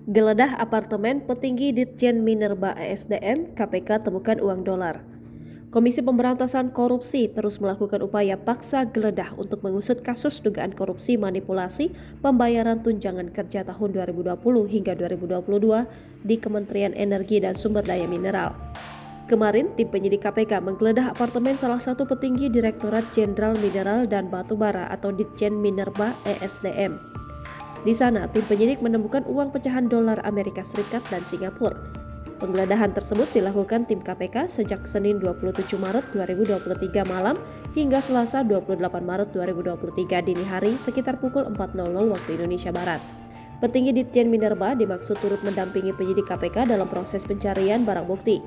Geledah apartemen petinggi Ditjen Minerba ESDM, KPK temukan uang dolar. Komisi Pemberantasan Korupsi terus melakukan upaya paksa geledah untuk mengusut kasus dugaan korupsi manipulasi pembayaran tunjangan kerja tahun 2020 hingga 2022 di Kementerian Energi dan Sumber Daya Mineral. Kemarin, tim penyidik KPK menggeledah apartemen salah satu petinggi Direktorat Jenderal Mineral dan Batubara atau Ditjen Minerba ESDM. Di sana, tim penyidik menemukan uang pecahan dolar Amerika Serikat dan Singapura. Penggeledahan tersebut dilakukan tim KPK sejak Senin 27 Maret 2023 malam hingga Selasa 28 Maret 2023 dini hari sekitar pukul 4.00 waktu Indonesia Barat. Petinggi Ditjen Minerba dimaksud turut mendampingi penyidik KPK dalam proses pencarian barang bukti.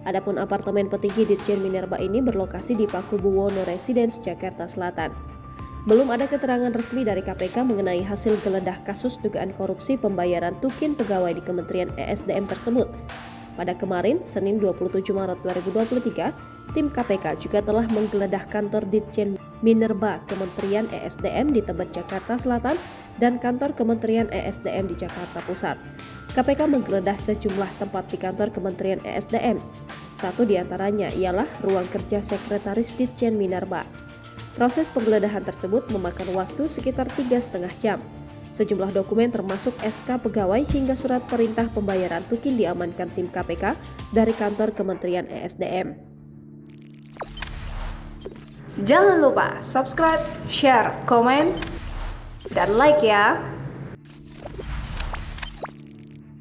Adapun apartemen petinggi Ditjen Minerba ini berlokasi di Pakubuwono Residence, Jakarta Selatan. Belum ada keterangan resmi dari KPK mengenai hasil geledah kasus dugaan korupsi pembayaran tukin pegawai di Kementerian ESDM tersebut. Pada kemarin, Senin 27 Maret 2023, tim KPK juga telah menggeledah kantor Ditjen Minerba Kementerian ESDM di Tebet, Jakarta Selatan dan kantor Kementerian ESDM di Jakarta Pusat. KPK menggeledah sejumlah tempat di kantor Kementerian ESDM. Satu di antaranya ialah ruang kerja Sekretaris Ditjen Minerba. Proses penggeledahan tersebut memakan waktu sekitar 3,5 jam. Sejumlah dokumen termasuk SK pegawai hingga surat perintah pembayaran tukin diamankan tim KPK dari kantor Kementerian ESDM. Jangan lupa subscribe, share, komen, dan like ya!